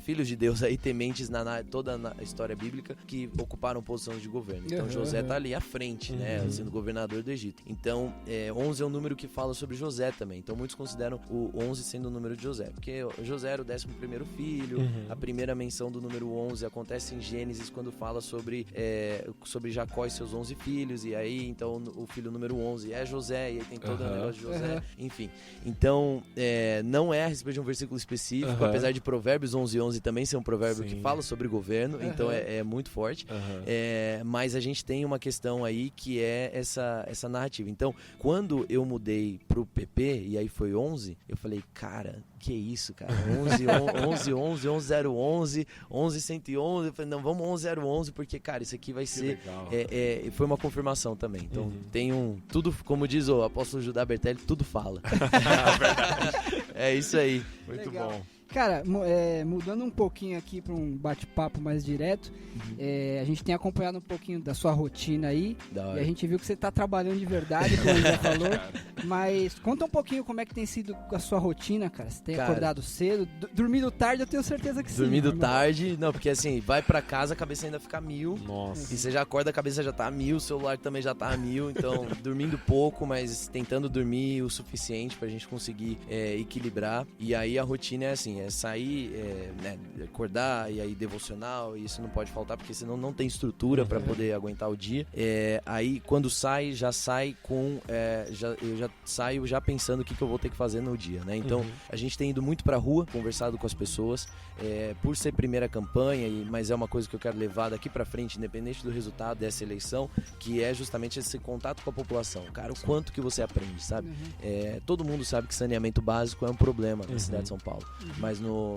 filhos de Deus aí, tementes toda a história bíblica, que ocuparam posições de governo. Então José tá ali à frente, né, sendo governador do Egito. Então 11 é um número que fala sobre José também. Então muitos consideram o 11 sendo o número de José, porque José era o 11º filho. A primeira menção do número 11 acontece em Gênesis, quando fala sobre Jacó e seus 11 filhos, e aí então o filho número 11 é José, e aí tem todo o negócio de José, enfim. Então não é a respeito de um versículo específico, apesar de Provérbios 11:11 também ser um provérbio que fala sobre governo, então é muito forte. Mas a gente tem uma questão aí que é essa narrativa. Então, quando eu mudei pro PP, e aí foi 11, eu falei, cara, que isso, cara? 11, 10111, 111. Eu falei, não, vamos 11011, porque, cara, isso aqui vai ser... foi uma confirmação também. Então, tem tudo, como diz o apóstolo Judá Bertelli, tudo fala. É isso aí. Muito bom. Cara, mudando um pouquinho aqui para um bate-papo mais direto, a gente tem acompanhado um pouquinho da sua rotina aí, e a gente viu que você tá trabalhando de verdade, como ele já falou, mas conta um pouquinho como é que tem sido a sua rotina, cara. Você tem acordado cedo, dormido tarde, eu tenho certeza que sim. Dormido tarde, não, porque assim, vai pra casa, a cabeça ainda fica 1000, Nossa. E você já acorda, a cabeça já tá a 1000, o celular também já tá a 1000, então dormindo pouco, mas tentando dormir o suficiente pra gente conseguir equilibrar, e aí a rotina é assim, sair, acordar, e aí devocional, e isso não pode faltar, porque senão não tem estrutura para poder aguentar o dia. Aí quando já sai com... eu já saio já pensando o que eu vou ter que fazer no dia, né? Então a gente tem ido muito pra rua, conversado com as pessoas, por ser primeira campanha, mas é uma coisa que eu quero levar daqui pra frente, independente do resultado dessa eleição, que é justamente esse contato com a população. Cara, o quanto que você aprende, sabe? Todo mundo sabe que saneamento básico é um problema na cidade de São Paulo, mas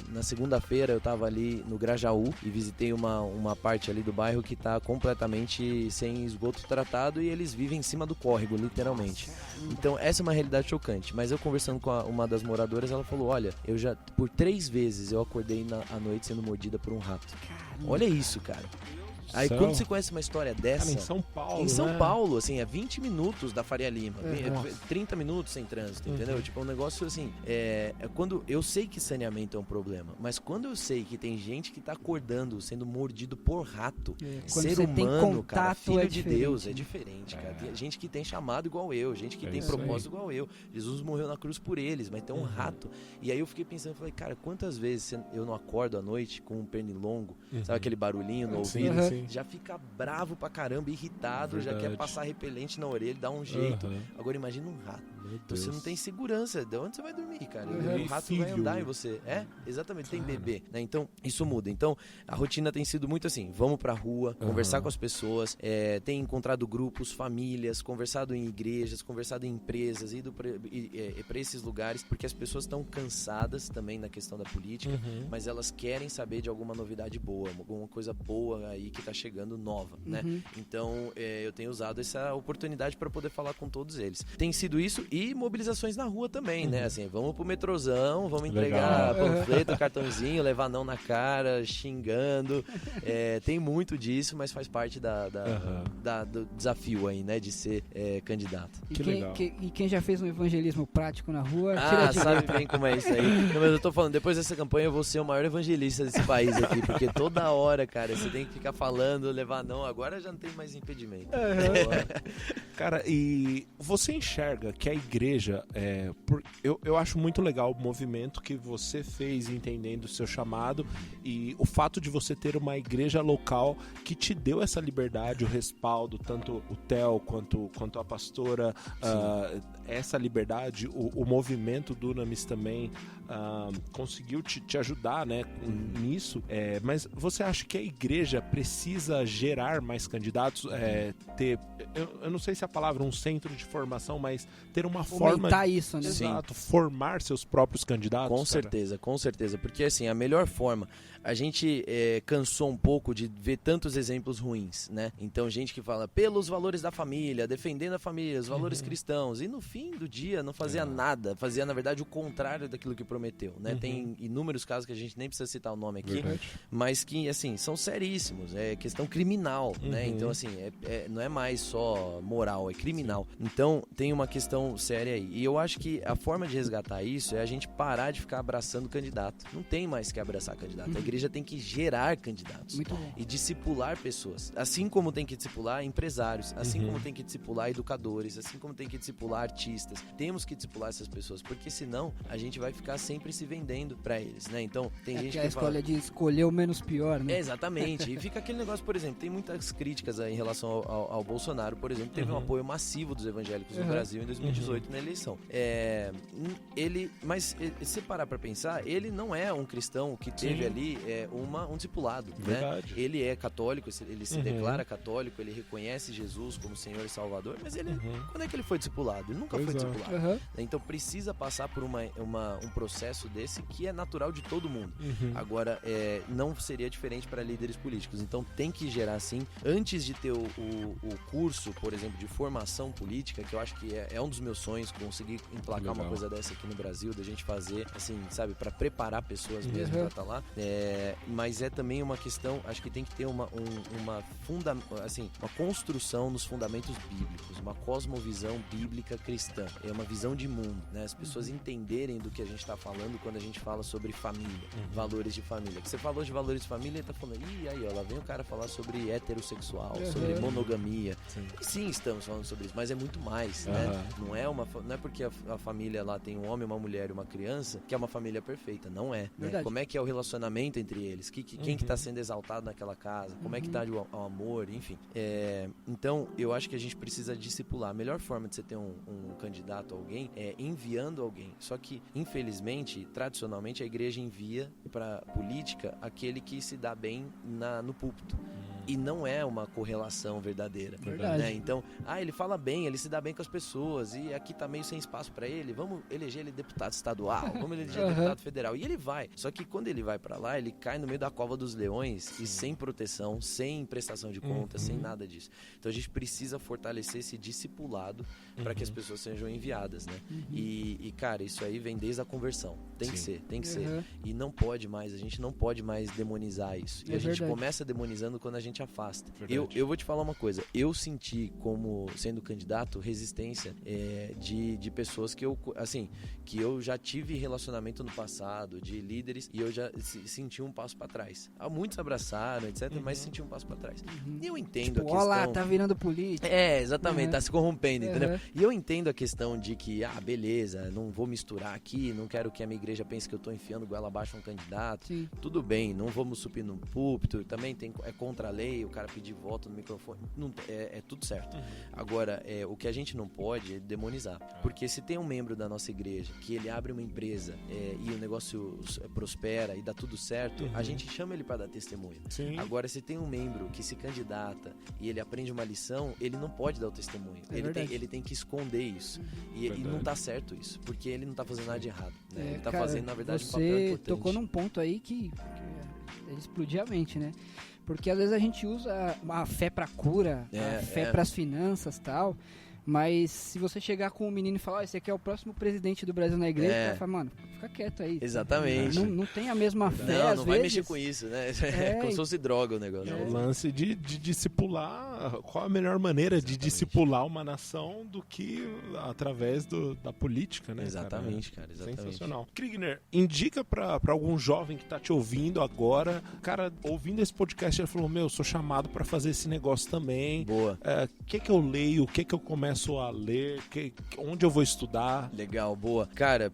na segunda-feira eu tava ali no Grajaú e visitei uma parte ali do bairro que tá completamente sem esgoto tratado, e eles vivem em cima do córrego, literalmente. Então essa é uma realidade chocante, mas eu conversando com uma das moradoras, ela falou, olha, eu já, por 3 vezes eu acordei à noite sendo mordida por um rato. Olha isso, cara. Aí quando você conhece uma história dessa... Cara, em São Paulo, Em São Paulo, assim, é 20 minutos da Faria Lima, 30 minutos sem trânsito, entendeu? Tipo, um negócio assim, quando eu sei que saneamento é um problema, mas quando eu sei que tem gente que tá acordando, sendo mordido por rato, ser humano, cara, filho de Deus, é diferente, cara. Tem gente que tem chamado igual eu, gente que tem propósito igual eu. Jesus morreu na cruz por eles, mas tem um rato. E aí eu fiquei pensando, falei, cara, quantas vezes eu não acordo à noite com um pernilongo, sabe aquele barulhinho no ouvido? Já fica bravo pra caramba, irritado, já quer passar repelente na orelha, dá um jeito. Agora imagina um rato. Então você não tem segurança. De onde você vai dormir, cara? O rato vai andar em você. Exatamente, tem bebê, né? Então, isso muda. Então, a rotina tem sido muito assim, vamos pra rua, conversar com as pessoas, tem encontrado grupos, famílias, conversado em igrejas, conversado em empresas, ido pra esses lugares, porque as pessoas estão cansadas também na questão da política, mas elas querem saber de alguma novidade boa, alguma coisa boa aí que tá chegando nova, né? Então, eu tenho usado essa oportunidade para poder falar com todos eles. Tem sido isso e mobilizações na rua também, né? Assim, vamos pro metrozão, vamos entregar panfleto, cartãozinho, levar não na cara, xingando. Tem muito disso, mas faz parte do desafio aí, né? De ser candidato. E quem já fez um evangelismo prático na rua, sabe bem como é isso aí. Não, mas eu tô falando, depois dessa campanha eu vou ser o maior evangelista desse país aqui, porque toda hora, cara, você tem que ficar falando, levar não, agora já não tem mais impedimento. Cara, e você enxerga que a igreja, eu acho muito legal o movimento que você fez entendendo o seu chamado e o fato de você ter uma igreja local que te deu essa liberdade, o respaldo, tanto o Theo quanto a pastora, essa liberdade, o movimento Dunamis também conseguiu te ajudar, né, nisso, mas você acha que a igreja precisa gerar mais candidatos, eu não sei se a palavra é um centro de formação, mas ter uma forma... isso, né? Exato, formar seus próprios candidatos. Com certeza, porque assim, a melhor forma... A gente cansou um pouco de ver tantos exemplos ruins, né? Então, gente que fala pelos valores da família, defendendo a família, os valores cristãos, e no fim do dia não fazia nada, fazia, na verdade, o contrário daquilo que prometeu, né? Tem inúmeros casos que a gente nem precisa citar o nome aqui, mas que, assim, são seríssimos, é questão criminal, né? Então, assim, não é mais só moral, é criminal. Então, tem uma questão séria aí. E eu acho que a forma de resgatar isso é a gente parar de ficar abraçando candidato. Não tem mais que abraçar candidato. A igreja tem que gerar candidatos. Muito bom. E discipular pessoas. Assim como tem que discipular empresários, assim como tem que discipular educadores, assim como tem que discipular artistas. Temos que discipular essas pessoas, porque senão a gente vai ficar sempre se vendendo pra eles, né? Então, tem gente que a escolha fala... de escolher o menos pior, né? Exatamente. E fica aquele negócio, por exemplo, tem muitas críticas aí em relação ao Bolsonaro, por exemplo, teve um apoio massivo dos evangélicos no Brasil em 2018 na eleição. Mas se parar pra pensar, ele não é um cristão que teve ali um discipulado, né? Ele é católico, ele se declara católico, ele reconhece Jesus como Senhor e Salvador, mas ele, quando é que ele foi discipulado? Ele nunca foi discipulado. Então precisa passar por um processo desse que é natural de todo mundo. Agora, não seria diferente para líderes políticos. Então tem que gerar, sim, antes de ter o curso, por exemplo, de formação política, que eu acho que é um dos meus sonhos, conseguir emplacar uma coisa dessa aqui no Brasil, da gente fazer, assim, sabe, para preparar pessoas mesmo para estar lá. Mas é também uma questão, acho que tem que ter uma construção nos fundamentos bíblicos, uma cosmovisão bíblica cristã. É uma visão de mundo, né? As pessoas entenderem do que a gente está falando quando a gente fala sobre família, valores de família. Que você falou de valores de família e tá falando, aí, ó, lá vem o cara falar sobre heterossexual, sobre monogamia. Sim, estamos falando sobre isso, mas é muito mais, né? Não é porque a família lá tem um homem, uma mulher e uma criança que é uma família perfeita, não é, né? Como é que é o relacionamento entre eles? Quem que tá sendo exaltado naquela casa? Como é que tá o amor? Enfim. Então, eu acho que a gente precisa discipular. A melhor forma de você ter um candidato a alguém é enviando alguém. Só que, infelizmente, tradicionalmente, a igreja envia pra política aquele que se dá bem no púlpito. E não é uma correlação verdadeira. Né? Então, ele fala bem, ele se dá bem com as pessoas, e aqui tá meio sem espaço pra ele, vamos eleger ele deputado estadual, vamos eleger deputado federal. E ele vai. Só que quando ele vai pra lá, ele cai no meio da cova dos leões e sem proteção, sem prestação de contas, sem nada disso. Então a gente precisa fortalecer esse discipulado para que as pessoas sejam enviadas, né? E, cara, isso aí vem desde a conversão. Tem que ser. E não pode mais, a gente não pode mais demonizar isso. E a gente começa demonizando quando a gente afasta. Eu vou te falar uma coisa, eu senti, como sendo candidato, resistência de pessoas que eu já tive relacionamento no passado, de líderes, e eu já senti um passo pra trás. Muitos abraçaram, etc, mas senti um passo pra trás. E eu entendo a questão... Olha lá, tá virando político. Exatamente, tá se corrompendo, entendeu? E eu entendo a questão de que, beleza, não vou misturar aqui, não quero que a minha igreja pense que eu tô enfiando goela abaixo um candidato. Tudo bem, não vamos subir no púlpito, também é contra a lei, o cara pedir voto no microfone, é tudo certo. Agora, o que a gente não pode é demonizar. Porque se tem um membro da nossa igreja que ele abre uma empresa e o negócio prospera e dá tudo certo, a gente chama ele para dar testemunho. Agora, se tem um membro que se candidata e ele aprende uma lição, ele não pode dar o testemunho. Ele tem que esconder isso. E não tá certo isso, porque ele não tá fazendo nada de errado. Né? Ele tá fazendo, na verdade, um papel importante. Você tocou num ponto aí que explodir a mente, né? Porque às vezes a gente usa a fé pra cura, a fé pras finanças e tal, mas se você chegar com um menino e falar, esse aqui é o próximo presidente do Brasil na igreja, o cara fala, mano, fica quieto aí. Exatamente. Não tem a mesma fé, às vezes. Não vai mexer com isso, né? Como se fosse droga o negócio. O lance de discipular, qual a melhor maneira de discipular uma nação do que através da política, né? Exatamente, cara. Exatamente. Sensacional. Kriegner, indica pra algum jovem que tá te ouvindo agora, cara, ouvindo esse podcast, ele falou, sou chamado pra fazer esse negócio também. Boa. O que eu leio, o que eu começo a ler, onde eu vou estudar? Legal, boa. Cara,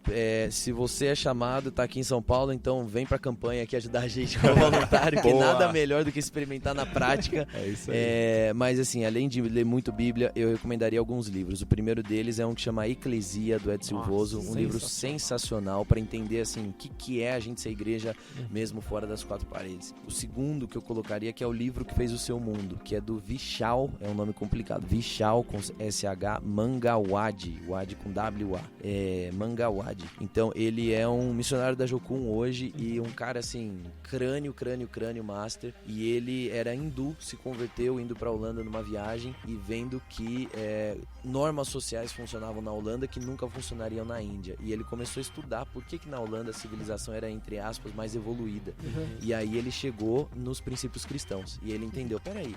se você é chamado, tá aqui em São Paulo, então vem pra campanha aqui ajudar a gente como voluntário, que nada melhor do que experimentar na prática. É isso aí. Mas assim, além de ler muito Bíblia, eu recomendaria alguns livros. O primeiro deles é um que chama Eclesia, do Ed Silvoso, um livro sensacional para entender assim, o que é a gente ser igreja mesmo fora das quatro paredes. O segundo que eu colocaria que é o livro que fez o seu mundo, que é do Vishal, é um nome complicado, Vishal com SH Mangawadi, Wadi com WA, Mangawadi. Então ele é um missionário da Jocum hoje e um cara assim, crânio master, e ele era hindu, se converteu indo pra Holanda numa viagem e vendo que normas sociais funcionavam na Holanda que nunca funcionariam na Índia, e ele começou a estudar por que na Holanda a civilização era, entre aspas, mais evoluída. E aí ele chegou nos princípios cristãos e ele entendeu, peraí,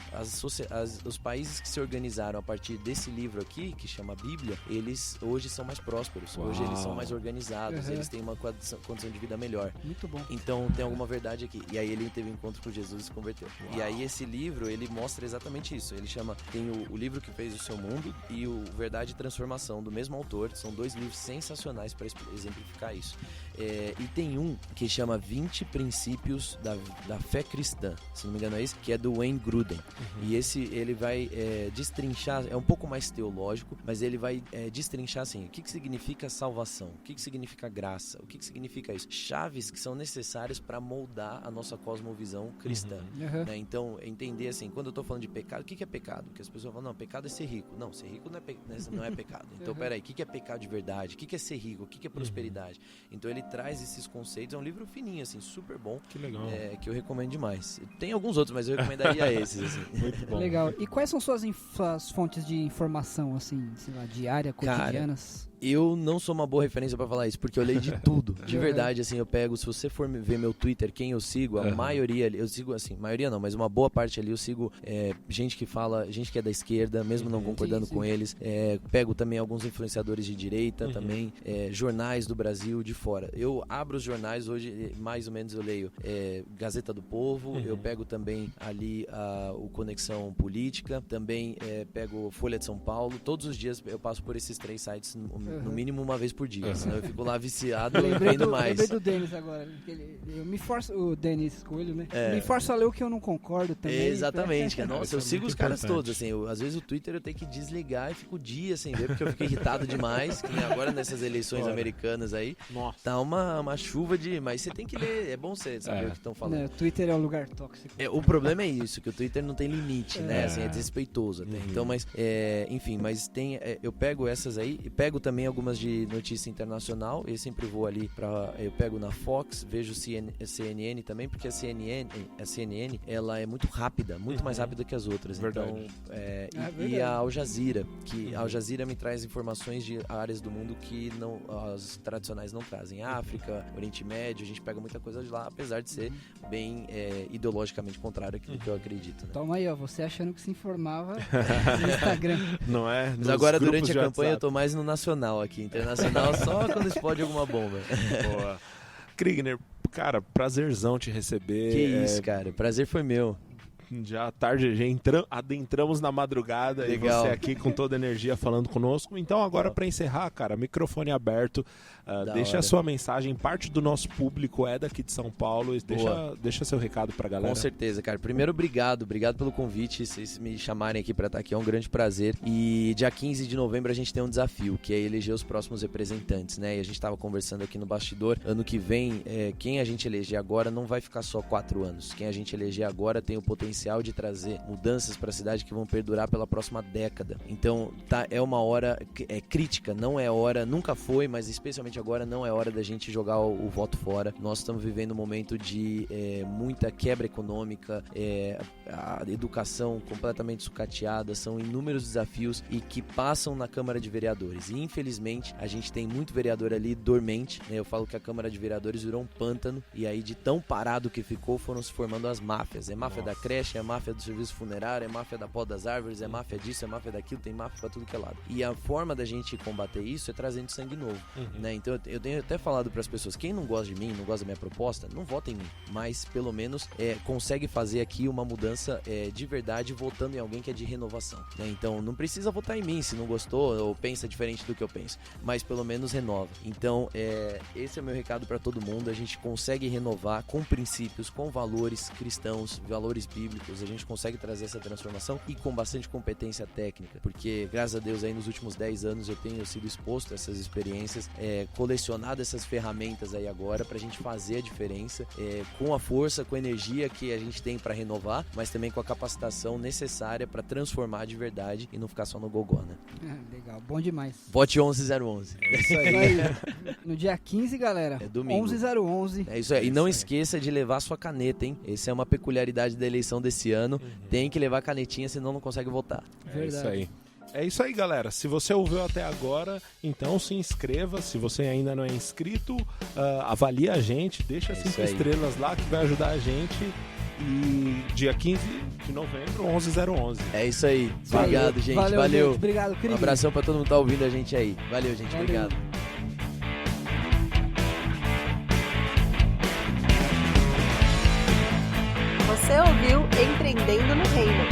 os países que se organizaram a partir desse livro livro aqui, que chama Bíblia, eles hoje são mais prósperos, hoje eles são mais organizados, eles têm uma condição de vida melhor. Muito bom. Então tem alguma verdade aqui. E aí ele teve um encontro com Jesus e se converteu. E aí esse livro, ele mostra exatamente isso. Ele chama, tem o livro que fez o seu mundo e o Verdade e Transformação, do mesmo autor. São 2 livros sensacionais para exemplificar isso. E tem um que chama 20 Princípios da Fé Cristã, se não me engano é esse, que é do Wayne Grudem. E esse, ele vai destrinchar, é um pouco mais teológico, mas ele vai destrinchar assim, o que significa salvação, o que significa graça, o que significa isso. Chaves que são necessárias para moldar a nossa cosmovisão cristã. Né? Então, entender assim, quando eu tô falando de pecado, o que é pecado? Porque as pessoas falam, não, pecado é ser rico. Não, ser rico não é pecado. Então, peraí, o que é pecado de verdade? O que é ser rico? O que é prosperidade? Então, ele traz esses conceitos, é um livro fininho, assim, super bom. Que legal. Que eu recomendo demais. Tem alguns outros, mas eu recomendaria esses, assim. Muito bom. Legal. E quais são suas fontes de informação, assim, sei lá, diária, cotidianas? Cara, eu não sou uma boa referência pra falar isso, porque eu leio de tudo. De verdade, assim, eu pego, se você for ver meu Twitter, quem eu sigo, a maioria, eu sigo assim, maioria não, mas uma boa parte ali eu sigo gente que fala, gente que é da esquerda, mesmo não concordando com eles. Pego também alguns influenciadores de direita também, jornais do Brasil, de fora. Eu abro os jornais hoje, mais ou menos eu leio Gazeta do Povo, eu pego também ali o Conexão Política, também pego Folha de São Paulo. Todos os dias eu passo por esses 3 sites, no mínimo uma vez por dia, senão eu fico lá viciado e vendo mais. Lembrei do Denis agora, eu me forço, o Denis Coelho, né? Me forço a ler o que eu não concordo também. Exatamente, cara. Nossa, eu sigo os caras todos, assim, às vezes o Twitter eu tenho que desligar e fico dias sem ver, porque eu fico irritado demais, que agora nessas eleições americanas aí, tá uma chuva de... Mas você tem que ler, é bom você saber o que estão falando. O Twitter é um lugar tóxico. O problema é isso, que o Twitter não tem limite, né? Assim, é desrespeitoso até. Então, mas, enfim, mas tem... eu pego essas aí, e pego também algumas de notícia internacional, eu sempre vou ali eu pego na Fox, vejo CNN também, porque a CNN ela é muito rápida, muito mais rápida que as outras. Verdade. Então, e a Al Jazeera, que a Al Jazeera me traz informações de áreas do mundo que as tradicionais não trazem. África, Oriente Médio, a gente pega muita coisa de lá, apesar de ser bem ideologicamente contrário àquilo que eu acredito. Né? Toma aí, ó, você achando que se informava no Instagram. Não é? Mas agora, durante a campanha, eu tô mais no nacional aqui. Internacional só quando explode alguma bomba. Boa. Krigner, cara, prazerzão te receber. Que isso, cara. Prazer foi meu. Já à tarde, já adentramos na madrugada. Legal. E você aqui com toda a energia falando conosco. Então agora, para encerrar, cara, microfone aberto, deixa a sua mensagem. Parte do nosso público é daqui de São Paulo. Deixa seu recado pra galera. Com certeza, cara. Primeiro, obrigado pelo convite. Vocês me chamarem aqui pra estar aqui é um grande prazer. E dia 15 de novembro a gente tem um desafio, que é eleger os próximos representantes, né? E a gente tava conversando aqui no bastidor. Ano que vem, quem a gente eleger agora não vai ficar só 4 anos. Quem a gente eleger agora tem o potencial de trazer mudanças para a cidade que vão perdurar pela próxima década. Então, é uma hora crítica, não é hora, nunca foi, mas especialmente agora não é hora da gente jogar o voto fora. Nós estamos vivendo um momento de muita quebra econômica, a educação completamente sucateada, são inúmeros desafios e que passam na Câmara de Vereadores. E infelizmente, a gente tem muito vereador ali dormente, né? Eu falo que a Câmara de Vereadores virou um pântano e aí de tão parado que ficou, foram se formando as máfias. É máfia da creche, é máfia do serviço funerário, é máfia da pó das árvores, é máfia disso, é máfia daquilo, tem máfia pra tudo que é lado. E a forma da gente combater isso é trazendo sangue novo, né? Então eu tenho até falado pras pessoas, quem não gosta de mim, não gosta da minha proposta, não vota em mim, mas pelo menos consegue fazer aqui uma mudança de verdade, votando em alguém que é de renovação, né? Então não precisa votar em mim se não gostou ou pensa diferente do que eu penso, mas pelo menos renova. Então esse é o meu recado pra todo mundo, a gente consegue renovar com princípios, com valores cristãos, valores bíblicos, a gente consegue trazer essa transformação e com bastante competência técnica, porque graças a Deus aí nos últimos 10 anos eu tenho sido exposto a essas experiências, colecionado essas ferramentas aí agora pra gente fazer a diferença, com a força, com a energia que a gente tem pra renovar, mas também com a capacitação necessária pra transformar de verdade e não ficar só no gogó, né? Legal, bom demais. Vote 11011. É isso aí. No dia 15, galera. É domingo. 11011. É isso aí. E não esqueça de levar sua caneta, hein? Essa é uma peculiaridade da eleição desse ano. Tem que levar canetinha, senão não consegue votar. É isso aí. É isso aí, galera. Se você ouviu até agora, então se inscreva. Se você ainda não é inscrito, avalie a gente, deixa 5 estrelas lá que vai ajudar a gente. E dia 15 de novembro, 11/011. É isso aí. Obrigado, gente. Valeu. Valeu. Gente. Obrigado, Krigner. Um abração pra todo mundo que tá ouvindo a gente aí. Valeu, gente. Valeu. Obrigado. Você ouviu Empreendendo no Reino.